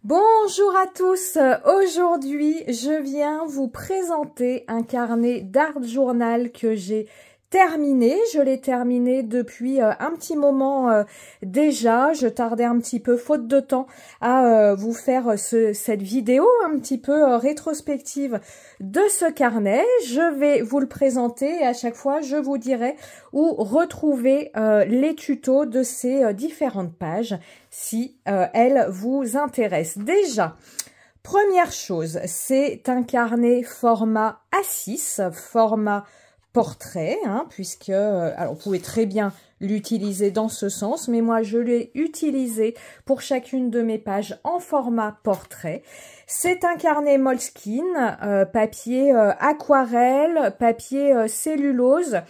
Bonjour à tous, aujourd'hui je viens vous présenter un carnet d'art journal que j'ai terminé. Je l'ai terminé depuis un petit moment déjà. Je tardais un petit peu, faute de temps, à vous faire cette vidéo un petit peu rétrospective de ce carnet. Je vais vous le présenter et à chaque fois je vous dirai où retrouver les tutos de ces différentes pages si elles vous intéressent. Déjà, première chose, c'est un carnet format A6, format portrait, puisque alors vous pouvez très bien l'utiliser dans ce sens, mais moi je l'ai utilisé pour chacune de mes pages en format portrait. C'est un carnet Moleskine, papier aquarelle, papier cellulose,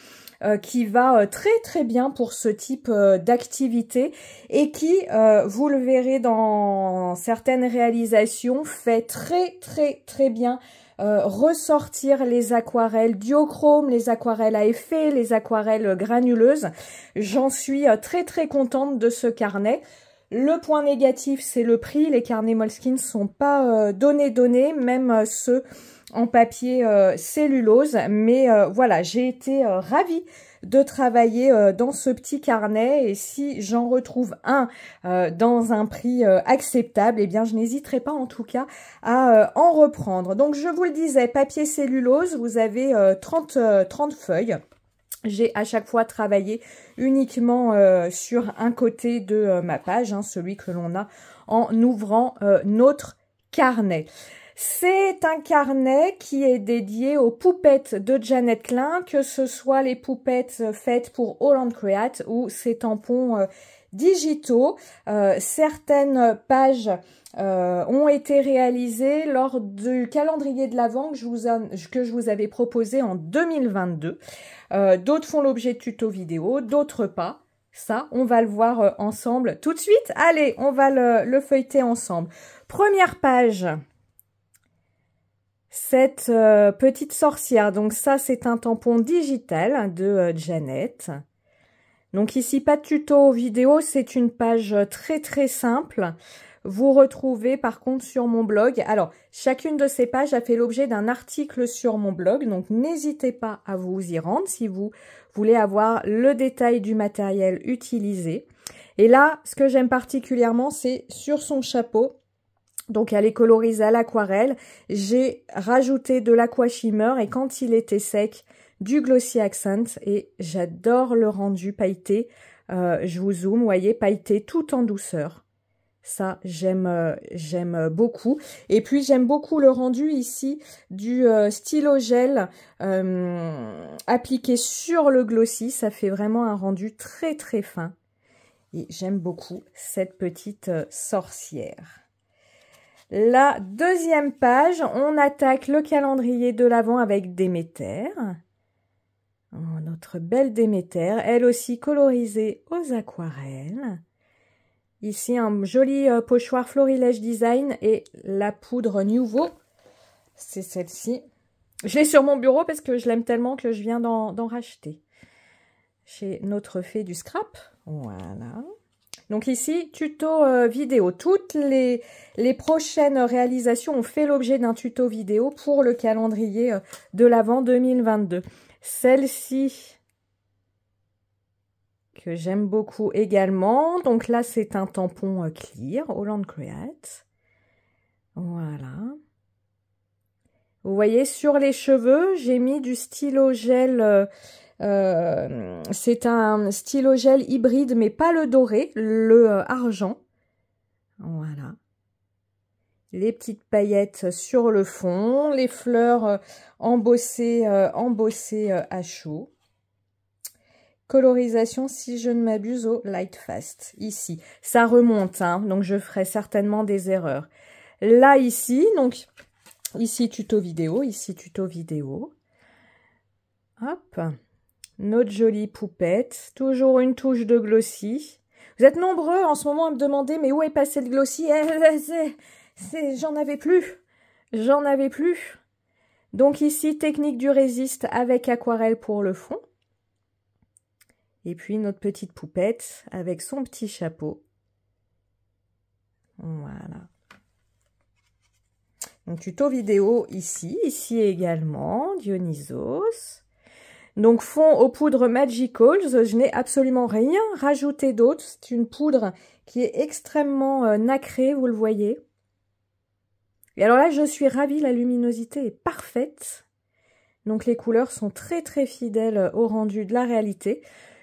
qui va très bien pour ce type d'activité et qui, vous le verrez dans certaines réalisations, fait très bien ressortir les aquarelles duochrome, les aquarelles à effet, les aquarelles granuleuses. J'en suis très contente de ce carnet. Le point négatif, c'est le prix. Les carnets Moleskine ne sont pas donnés, même ceux en papier cellulose. Mais voilà, j'ai été ravie de travailler dans ce petit carnet, et si j'en retrouve un dans un prix acceptable, eh bien je n'hésiterai pas en tout cas à en reprendre. Donc je vous le disais, papier cellulose, vous avez 30 feuilles. J'ai à chaque fois travaillé uniquement sur un côté de ma page, celui que l'on a en ouvrant notre carnet. C'est un carnet qui est dédié aux poupettes de Janet Klein, que ce soit les poupettes faites pour Holland Create ou ces tampons digitaux. Certaines pages ont été réalisées lors du calendrier de l'Avent que je vous avais proposé en 2022. D'autres font l'objet de tutos vidéo, d'autres pas. Ça, on va le voir ensemble tout de suite. Allez, on va le feuilleter ensemble. Première page. Cette petite sorcière, donc ça c'est un tampon digital de Janet. Donc ici pas de tuto vidéo, c'est une page très simple. Vous retrouvez par contre sur mon blog. Alors chacune de ces pages a fait l'objet d'un article sur mon blog, donc n'hésitez pas à vous y rendre si vous voulez avoir le détail du matériel utilisé. Et là, ce que j'aime particulièrement, c'est sur son chapeau. Donc elle est colorisée à l'aquarelle, j'ai rajouté de l'aqua shimmer et quand il était sec, du glossy accent, et j'adore le rendu pailleté. Je vous zoome, vous voyez, pailleté tout en douceur. Ça, j'aime beaucoup. Et puis j'aime beaucoup le rendu ici du stylo gel appliqué sur le glossy. Ça fait vraiment un rendu très fin. Et j'aime beaucoup cette petite sorcière. La deuxième page, on attaque le calendrier de l'Avent avec Déméter. Oh, notre belle Déméter, elle aussi colorisée aux aquarelles. Ici, un joli pochoir Florilège Design et la poudre Nouveau. C'est celle-ci. Je l'ai sur mon bureau parce que je l'aime tellement que je viens d'en racheter. Chez Notre Fée du Scrap. Voilà. Donc ici, tuto vidéo. Toutes les prochaines réalisations ont fait l'objet d'un tuto vidéo pour le calendrier de l'Avent 2022. Celle-ci, que j'aime beaucoup également. Donc là, c'est un tampon clear, Holland Create. Voilà. Vous voyez, sur les cheveux, j'ai mis du stylo gel... c'est un stylo gel hybride, mais pas le doré, le argent. Voilà. Les petites paillettes sur le fond, les fleurs embossées à chaud. Colorisation, si je ne m'abuse, au Light Fast. Ici, ça remonte, donc je ferai certainement des erreurs. Là, ici, donc, ici tuto vidéo, ici tuto vidéo. Hop. Notre jolie poupette, toujours une touche de glossy. Vous êtes nombreux en ce moment à me demander, mais où est passé le glossy? J'en avais plus. J'en avais plus. Donc ici, technique du résiste avec aquarelle pour le fond. Et puis notre petite poupette avec son petit chapeau. Voilà. Donc, tuto vidéo ici, ici également, Dionysos. Donc, fond aux poudres Magicals, je n'ai absolument rien rajouté d'autre. C'est une poudre qui est extrêmement nacrée, vous le voyez. Et alors là, je suis ravie, la luminosité est parfaite. Donc, les couleurs sont très très fidèles au rendu de la réalité.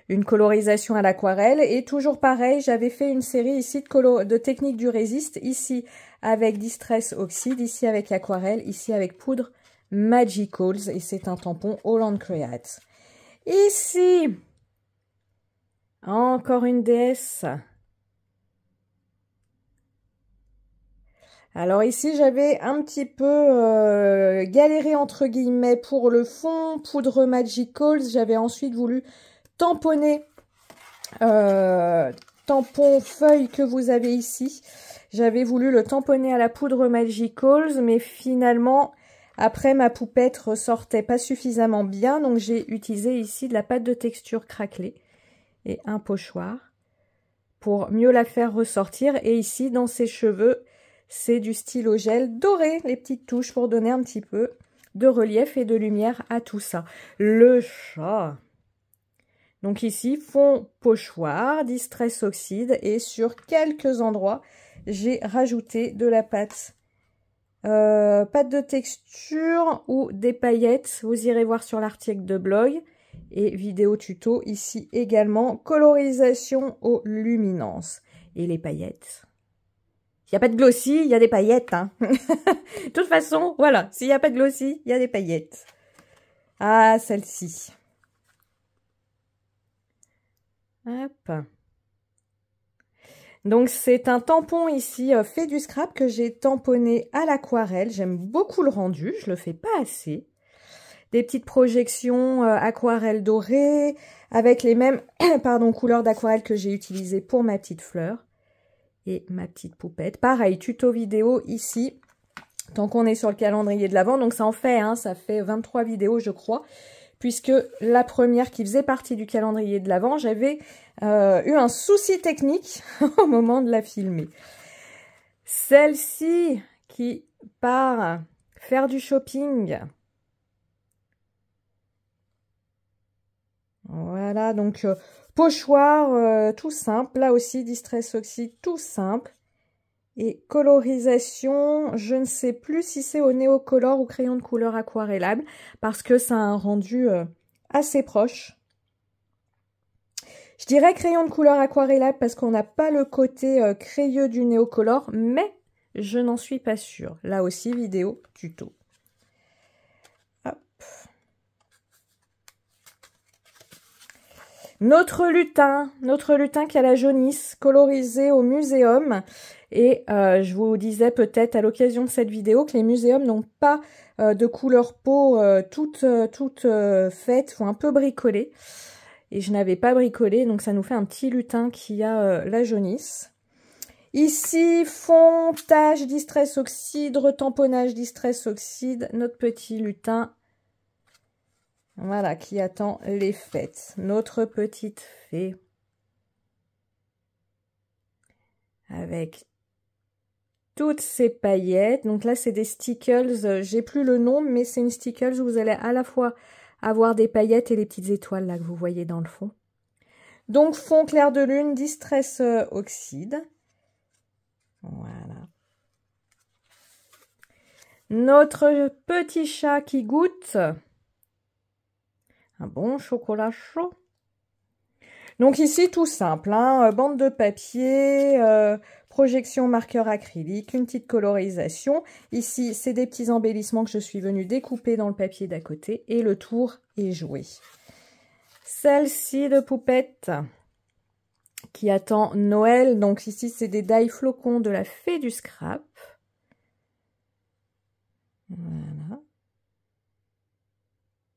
Une colorisation à l'aquarelle. Et toujours pareil, j'avais fait une série ici de techniques du résiste. Ici avec Distress Oxide, ici avec aquarelle, ici avec poudre Magicals. Et c'est un tampon Holland Create. Ici, encore une déesse. Alors ici, j'avais un petit peu galéré entre guillemets pour le fond, poudre Magicals. J'avais ensuite voulu tamponner, tampon feuille que vous avez ici. J'avais voulu le tamponner à la poudre Magicals, mais finalement, après ma poupette ressortait pas suffisamment bien. Donc j'ai utilisé ici de la pâte de texture craquelée et un pochoir pour mieux la faire ressortir. Et ici, dans ses cheveux, c'est du stylo gel doré, les petites touches pour donner un petit peu de relief et de lumière à tout ça. Le chat. Donc ici, fond pochoir, Distress Oxide et sur quelques endroits, j'ai rajouté de la pâte. Pâte de texture ou des paillettes. Vous irez voir sur l'article de blog. Et vidéo tuto ici également. Colorisation aux luminances. Et les paillettes. S'il n'y a pas de glossy, il y a des paillettes. Hein. De toute façon, voilà. S'il n'y a pas de glossy, il y a des paillettes. Ah, celle-ci. Hop. Donc, c'est un tampon ici fait du scrap que j'ai tamponné à l'aquarelle. J'aime beaucoup le rendu. Je le fais pas assez. Des petites projections aquarelle dorée avec les mêmes couleurs d'aquarelle que j'ai utilisées pour ma petite fleur. Et ma petite poupette. Pareil, tuto vidéo ici, tant qu'on est sur le calendrier de l'Avent. Donc ça en fait, hein, ça fait 23 vidéos je crois, puisque la première qui faisait partie du calendrier de l'Avent, j'avais eu un souci technique au moment de la filmer. Celle-ci qui part faire du shopping. Voilà, donc... pochoir tout simple, là aussi Distress Oxide tout simple. Et colorisation, je ne sais plus si c'est au néocolor ou crayon de couleur aquarellable, parce que ça a un rendu assez proche. Je dirais crayon de couleur aquarellable parce qu'on n'a pas le côté crayeux du néocolor, mais je n'en suis pas sûre. Là aussi, vidéo tuto. Hop. Notre lutin qui a la jaunisse, colorisé au muséum. Et je vous disais peut-être à l'occasion de cette vidéo que les muséums n'ont pas de couleur peau toute faite, ou un peu bricolée. Et je n'avais pas bricolé, donc ça nous fait un petit lutin qui a la jaunisse. Ici, fontage Distress Oxide, retamponnage Distress Oxide, notre petit lutin. Voilà, qui attend les fêtes. Notre petite fée. Avec toutes ces paillettes. Donc là, c'est des stickles. J'ai plus le nom, mais c'est une stickles où vous allez à la fois avoir des paillettes et les petites étoiles là que vous voyez dans le fond. Donc, fond clair de lune, Distress Oxide. Voilà. Notre petit chat qui goûte un bon chocolat chaud. Donc ici, tout simple, hein, bande de papier, projection marqueur acrylique, une petite colorisation. Ici, c'est des petits embellissements que je suis venue découper dans le papier d'à côté et le tour est joué. Celle-ci de poupette qui attend Noël. Donc ici, c'est des die flocons de la fée du scrap. Voilà.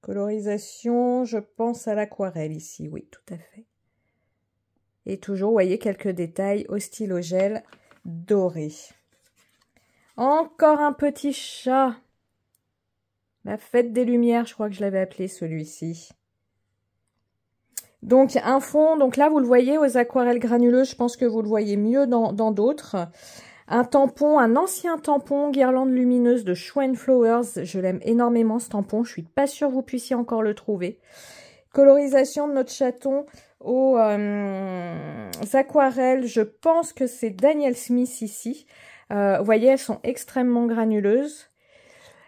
Colorisation, je pense à l'aquarelle ici, oui, tout à fait. Et toujours, vous voyez, quelques détails au stylo gel doré. Encore un petit chat. La fête des lumières, je crois que je l'avais appelé celui-ci. Donc, un fond, donc là, vous le voyez aux aquarelles granuleuses, je pense que vous le voyez mieux dans d'autres. Un tampon, un ancien tampon guirlande lumineuse de Show & Flowers. Je l'aime énormément ce tampon. Je suis pas sûre que vous puissiez encore le trouver. Colorisation de notre chaton aux aquarelles. Je pense que c'est Daniel Smith ici. Vous voyez, elles sont extrêmement granuleuses.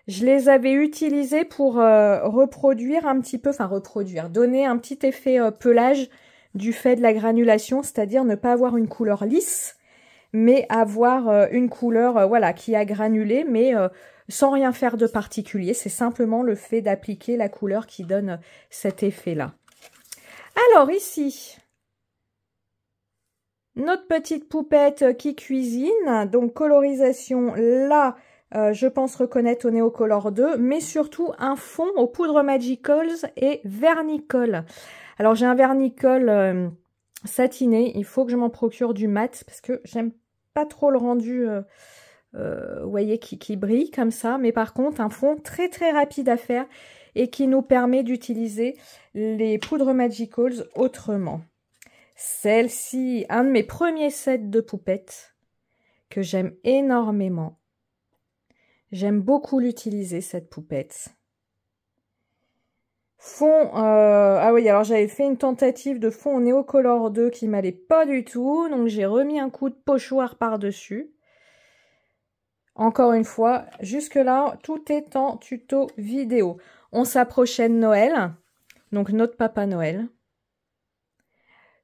Je les avais utilisées pour reproduire un petit peu, donner un petit effet pelage du fait de la granulation, c'est-à-dire ne pas avoir une couleur lisse, mais avoir une couleur voilà, qui a granulé, mais sans rien faire de particulier. C'est simplement le fait d'appliquer la couleur qui donne cet effet-là. Alors ici, notre petite poupette qui cuisine, donc colorisation là, je pense reconnaître au Neocolor 2, mais surtout un fond aux poudres Magicals et vernicole. Alors j'ai un vernicole satiné, il faut que je m'en procure du mat parce que j'aime pas trop le rendu, vous voyez, qui brille comme ça, mais par contre un fond très très rapide à faire et qui nous permet d'utiliser les poudres Magicals autrement. Celle-ci, un de mes premiers sets de poupettes que j'aime énormément. J'aime beaucoup l'utiliser, cette poupette. Fond, ah oui, alors j'avais fait une tentative de fond au Neocolor 2 qui m'allait pas du tout, donc j'ai remis un coup de pochoir par-dessus. Encore une fois, jusque-là, tout est en tuto vidéo. On s'approchait de Noël, donc notre Papa Noël.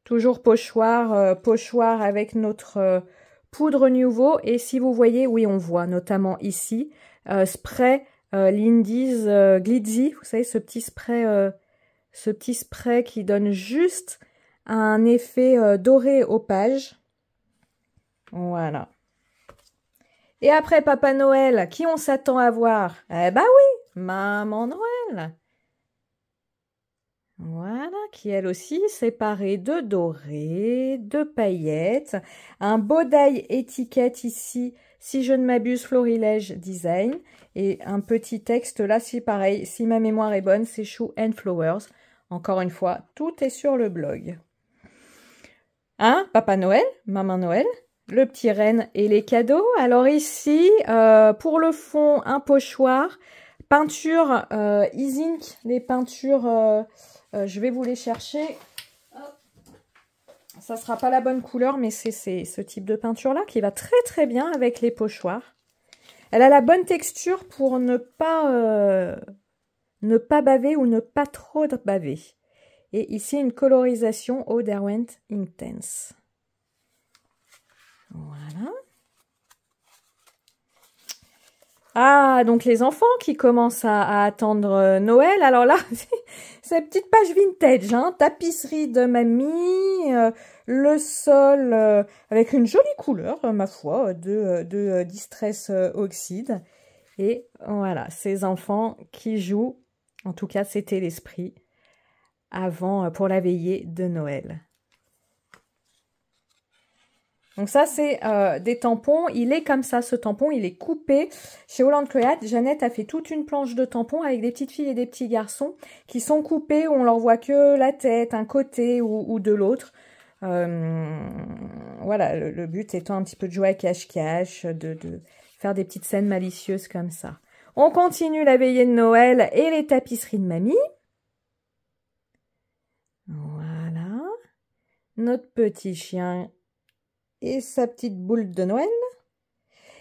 Toujours pochoir, pochoir avec notre poudre nouveau. Et si vous voyez, oui, on voit notamment ici, spray Lindy's Glitzy. Vous savez, ce petit spray qui donne juste un effet doré opage. Voilà. Et après Papa Noël, qui on s'attend à voir? Eh ben oui, Maman Noël. Voilà, qui elle aussi séparée de doré, de paillettes. Un beau die étiquette ici, si je ne m'abuse, Florilège Design. Et un petit texte là, si pareil, si ma mémoire est bonne, c'est Show & Flowers. Encore une fois, tout est sur le blog. Hein, Papa Noël, Maman Noël, le petit renne et les cadeaux. Alors ici, pour le fond, un pochoir. Peinture Ease Ink, les peintures... je vais vous les chercher. Hop. Ça sera pas la bonne couleur, mais c'est ce type de peinture-là qui va très très bien avec les pochoirs. Elle a la bonne texture pour ne pas baver ou ne pas trop baver. Et ici, une colorisation au Derwent Intense. Voilà. Ah, donc les enfants qui commencent à attendre Noël. Alors là, c'est une petite page vintage, hein, tapisserie de mamie, le sol avec une jolie couleur, ma foi, de Distress Oxide. Et voilà, ces enfants qui jouent, en tout cas c'était l'esprit, avant pour la veillée de Noël. Donc ça, c'est des tampons. Il est comme ça, ce tampon. Il est coupé. Chez Holland Create, Jeannette a fait toute une planche de tampons avec des petites filles et des petits garçons qui sont coupés où on leur voit que la tête, un côté ou de l'autre. Voilà, le but étant un petit peu de jouer à cache-cache, de faire des petites scènes malicieuses comme ça. On continue la veillée de Noël et les tapisseries de mamie. Voilà. Notre petit chien et sa petite boule de Noël.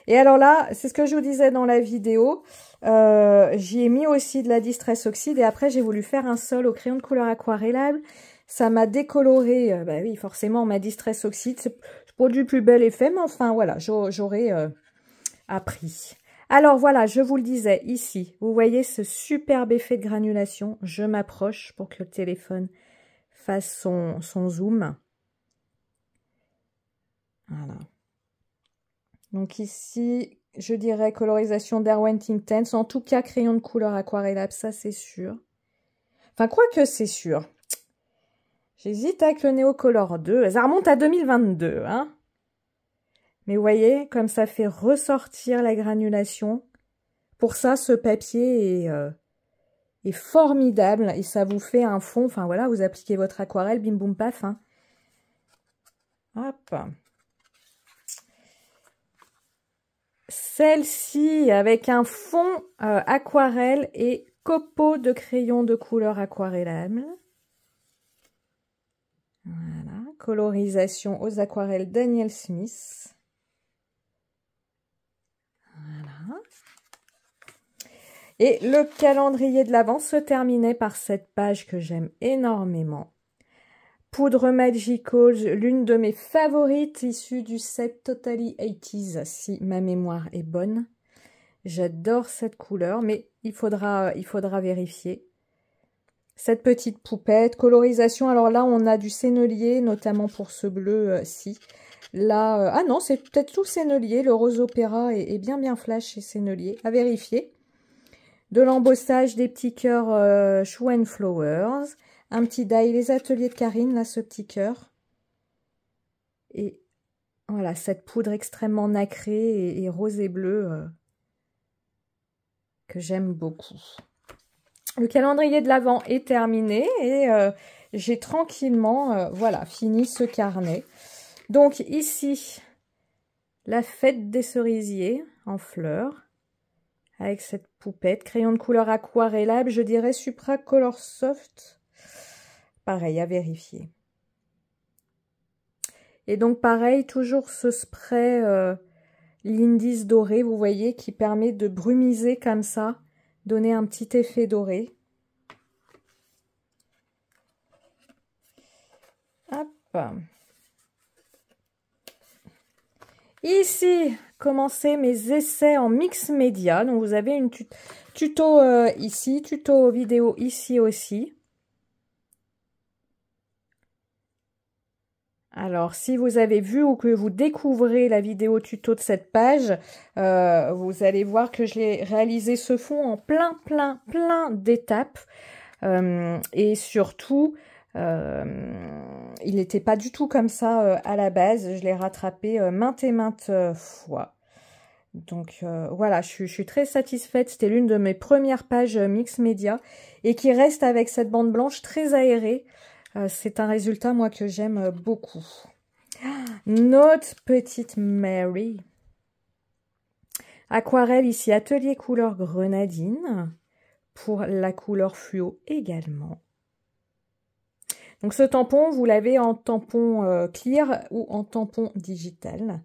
Et alors là, c'est ce que je vous disais dans la vidéo, j'y ai mis aussi de la Distress Oxide et après j'ai voulu faire un sol au crayon de couleur aquarellable. Ça m'a décoloré, bah oui forcément ma Distress Oxide, c'est pas du plus bel effet, mais enfin voilà, j'aurais appris. Alors voilà, je vous le disais ici, vous voyez ce superbe effet de granulation, je m'approche pour que le téléphone fasse son zoom. Voilà. Donc ici, je dirais colorisation Derwent Intense. En tout cas, crayon de couleur aquarellable, ça c'est sûr. Enfin, quoique c'est sûr. J'hésite avec le Neocolor 2. Ça remonte à 2022, hein. Mais vous voyez, comme ça fait ressortir la granulation. Pour ça, ce papier est formidable. Et ça vous fait un fond. Enfin voilà, vous appliquez votre aquarelle, bim boum paf. Hein. Hop. celle-ci avec un fond aquarelle et copeaux de crayon de couleur aquarellable. Voilà, colorisation aux aquarelles Daniel Smith. Voilà. Et le calendrier de l'Avent se terminait par cette page que j'aime énormément. Poudre Magical, l'une de mes favorites issue du set Totally 80s, si ma mémoire est bonne. J'adore cette couleur, mais il faudra vérifier. Cette petite poupette, colorisation, alors là on a du sennelier, notamment pour ce bleu-ci. Là, ah non, c'est peut-être tout sennelier, le rose opéra est bien flash chez sennelier, à vérifier. De l'embossage, des petits cœurs Shoe and Flowers. Un petit die, les ateliers de Karine, là, ce petit cœur. Et voilà, cette poudre extrêmement nacrée et rose et bleu que j'aime beaucoup. Le calendrier de l'Avent est terminé et j'ai tranquillement, voilà, fini ce carnet. Donc ici, la fête des cerisiers en fleurs, avec cette poupette, crayon de couleur aquarellable, je dirais Supra Color Soft. Pareil, à vérifier. Et donc pareil, toujours ce spray Lindis doré, vous voyez, qui permet de brumiser comme ça, donner un petit effet doré. Hop. Ici, commencer mes essais en mix média. Donc vous avez une tuto ici, tuto vidéo ici aussi. Alors, si vous avez vu ou que vous découvrez la vidéo tuto de cette page, vous allez voir que je l'ai réalisé ce fond en plein d'étapes. Et surtout, il n'était pas du tout comme ça à la base. Je l'ai rattrapé maintes et maintes fois. Donc voilà, je suis très satisfaite. C'était l'une de mes premières pages mix média et qui reste avec cette bande blanche très aérée. C'est un résultat, moi, que j'aime beaucoup. Notre petite Mary. Aquarelle ici, atelier couleur grenadine. Pour la couleur fluo également. Donc ce tampon, vous l'avez en tampon clear ou en tampon digital.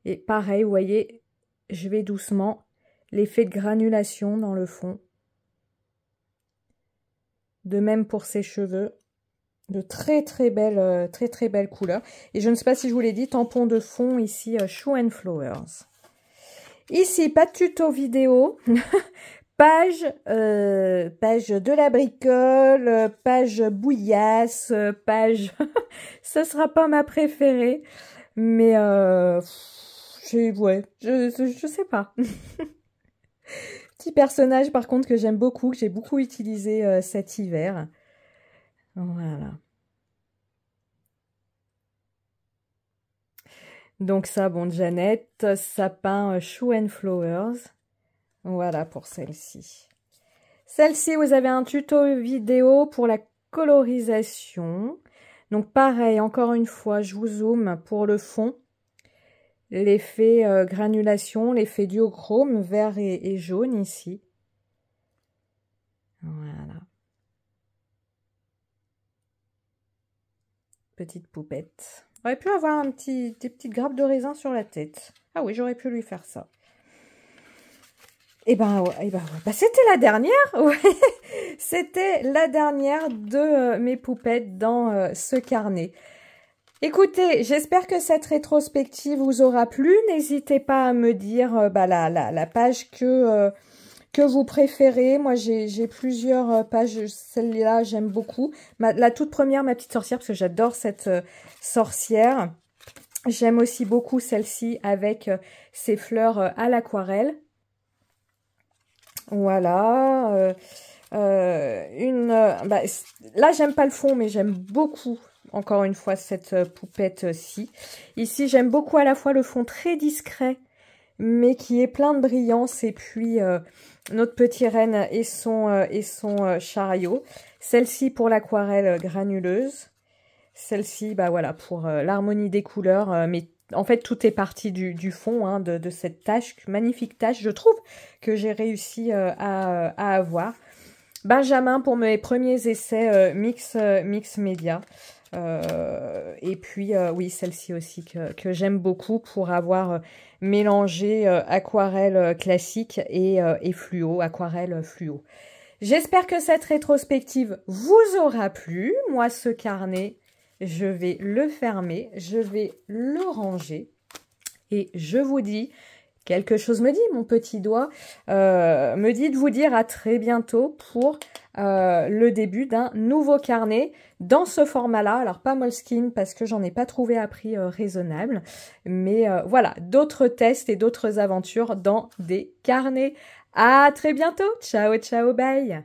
Et pareil, vous voyez, je vais doucement. L'effet de granulation dans le fond. De même pour ses cheveux. De très belles couleurs. Et je ne sais pas si je vous l'ai dit, tampon de fond ici, Shoe and Flowers. Ici, pas de tuto vidéo. page de la bricole, page bouillasse, page... Ce sera pas ma préférée. Mais, ouais, je sais pas. Petit personnage, par contre, que j'aime beaucoup, que j'ai beaucoup utilisé cet hiver. Voilà. Donc ça, bon, Jeannette, sapin, Shoe and Flowers. Voilà pour celle-ci. Celle-ci, vous avez un tuto vidéo pour la colorisation. Donc pareil, encore une fois, je vous zoome pour le fond. L'effet granulation, l'effet duochrome, vert et jaune ici. Voilà. Petite poupette. J'aurais pu avoir des petites grappes de raisin sur la tête. Ah oui, j'aurais pu lui faire ça. Et ben ouais. C'était la dernière. Ouais. C'était la dernière de mes poupettes dans ce carnet. Écoutez, j'espère que cette rétrospective vous aura plu. N'hésitez pas à me dire la page que vous préférez. Moi, j'ai plusieurs pages. Celle-là, j'aime beaucoup. La toute première, ma petite sorcière, parce que j'adore cette sorcière. J'aime aussi beaucoup celle-ci avec ses fleurs à l'aquarelle. Voilà. Là, j'aime pas le fond, mais j'aime beaucoup, encore une fois, cette poupette-ci. Ici, j'aime beaucoup à la fois le fond très discret, mais qui est plein de brillance, et puis... notre petite reine et son chariot. Celle-ci pour l'aquarelle granuleuse. Celle-ci, voilà, pour l'harmonie des couleurs. Mais en fait, tout est parti du fond hein, de cette tâche, magnifique tâche, je trouve, que j'ai réussi à avoir. Benjamin pour mes premiers essais mix média. Et puis, oui, celle-ci aussi que j'aime beaucoup pour avoir mélangé aquarelle classique et fluo, aquarelle fluo. J'espère que cette rétrospective vous aura plu. Moi, ce carnet, je vais le fermer, je vais le ranger et je vous dis, quelque chose me dit, mon petit doigt, me dit de vous dire à très bientôt pour le début d'un nouveau carnet dans ce format-là. Alors, pas Moleskine parce que j'en ai pas trouvé à prix raisonnable, mais voilà, d'autres tests et d'autres aventures dans des carnets. À très bientôt. Ciao, ciao, bye.